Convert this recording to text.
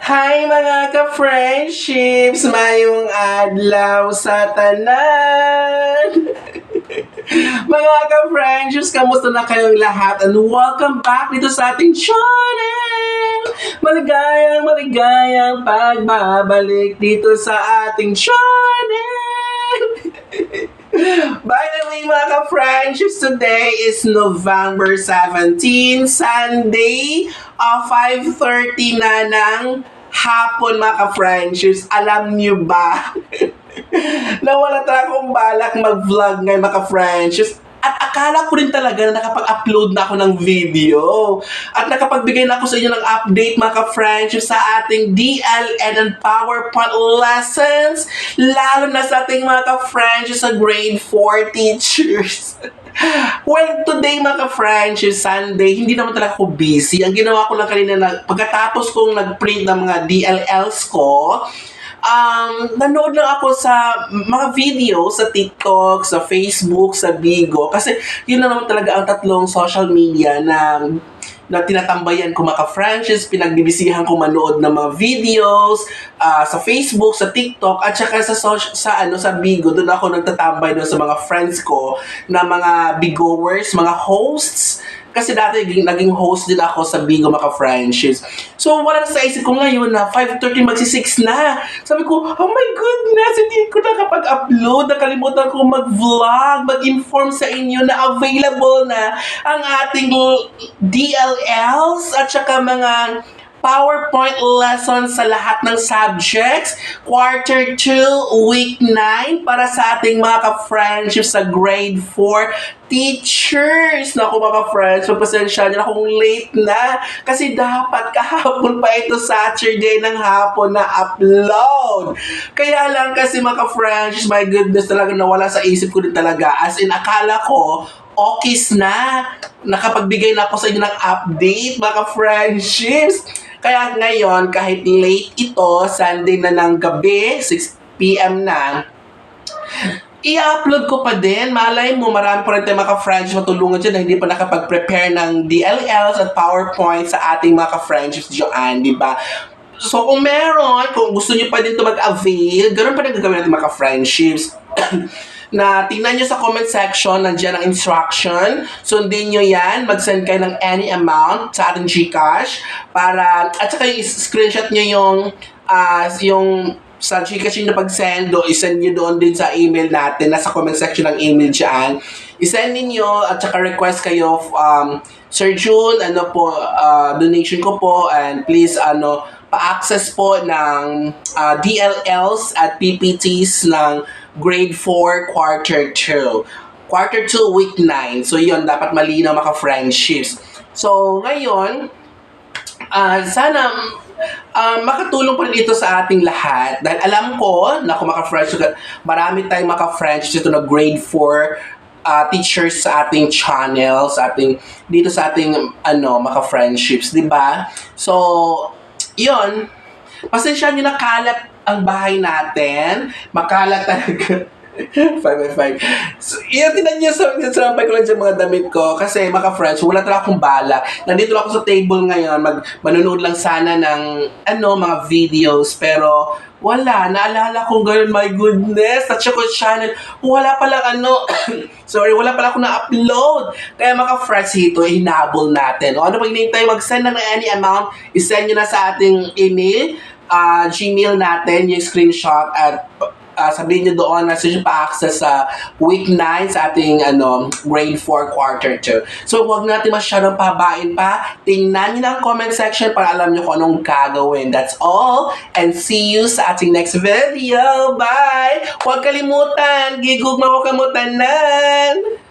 Hi mga ka-friendships! Mayong adlaw sa tanan! Mga ka-friendships, kamusta na kayong lahat? And welcome back dito sa ating channel! Maligayang pagbabalik dito sa ating channel! By the way, mga ka-friendships, today is November 17, Sunday, 5:30 na ng hapon, mga ka-friendships. Alam niyo ba na wala talaga akong balak mag-vlog ngayon, mga ka-friendships? At akala ko rin talaga na nakapag-upload na ako ng video. At nakapagbigay na ako sa inyo ng update, mga ka-friendships, sa ating DLN and PowerPoint lessons. Lalo na sa ating mga ka-friendships sa grade 4 teachers. Well, today mga ka-friendships, Sunday, hindi naman talaga ako busy. Ang ginawa ko lang kanina, pagkatapos kong nag-print ng mga DLLs ko, nanood lang ako sa mga video sa TikTok, sa Facebook, sa Bigo. Kasi yun na naman talaga ang tatlong social media na tinatambayan ko, mga ka-friendships, pinagbibisihan ko manood ng mga videos sa Facebook, sa TikTok, at saka sa Bigo. Doon ako nagtatambay doon sa mga friends ko na mga Bigoers, mga hosts. Kasi dati naging host din ako sa Bigo, mga friendships. So wala na sa isip ko ngayon na 5:30 magsi-6 na. Sabi ko, oh my goodness, hindi ko nakapag-upload. Nakalimutan ko mag-vlog, mag-inform sa inyo na available na ang ating DLLs at saka mga PowerPoint lessons sa lahat ng subjects, Quarter 2, Week 9, para sa ating mga ka-friendships sa Grade 4 teachers. Naku mga friends, magpasensya niyo na kung late na. Kasi dapat kahapon pa ito Saturday ng hapon na upload. Kaya lang kasi mga ka-friends, my goodness, talaga nawala sa isip ko din talaga. As in, akala ko, okis na. Nakapagbigay na ako sa inyo ng update, mga ka-friendships. Kaya ngayon, kahit late ito, Sunday na ng gabi, 6 p.m. na, i-upload ko pa din. Malay mo, marami pa rin tayo mga ka-friendships matulungan dyan na hindi pa nakapag-prepare ng DLLs at PowerPoint sa ating mga ka-friendships dyan, di ba? So, kung meron, kung gusto niyo pa din ito mag-avail, ganoon pa rin gagawin natin mga ka-friendships. Na tingnan nyo sa comment section, nandiyan ang instruction. Sundin nyo yan, mag-send kayo ng any amount sa ating GCash para, at saka yung screenshot nyo yung sa GCash nyo pag-send, isend nyo doon din sa email natin, nasa comment section ng email dyan. Isend ninyo at saka request kayo, Sir June, donation ko po, and please, pa-access po ng DLLs at PPTs ng Grade 4, Quarter 2. Quarter 2, Week 9. So, yun, dapat malinaw mga friendships. So, ngayon, sana makatulong pa rin ito sa ating lahat. Dahil alam ko, na kung mga-friendships, marami tayong mga-friendships ito na Grade 4 teachers sa ating channel, dito sa ating, mga-friendships, di ba? So, yun, pasensya nyo na kalat ang bahay natin. Makalat talaga. 5x5. So, tinan nyo sa sampay ko lang dyan mga damit ko. Kasi mga friends, wala talaga akong bala. Nandito lang ako sa table ngayon. Manunood lang sana ng mga videos. Pero wala. Naalala kong gano'n, my goodness. Touch ko channel. Wala palang wala pala akong na-upload. Kaya mga friends, ito, hinabol natin. O ano pag hinihintay, mag-send na ng any amount. I-send nyo na sa ating email. Gmail natin, yung screenshot, at sabihin nyo doon na sila pa-access sa week 9 sa ating grade 4 quarter 2. So, huwag natin masyadong pahabain pa. Tingnan nyo na ang comment section para alam nyo kung anong gagawin. That's all. And see you sa ating next video. Bye! Huwag kalimutan, gigugma ko kamutanan!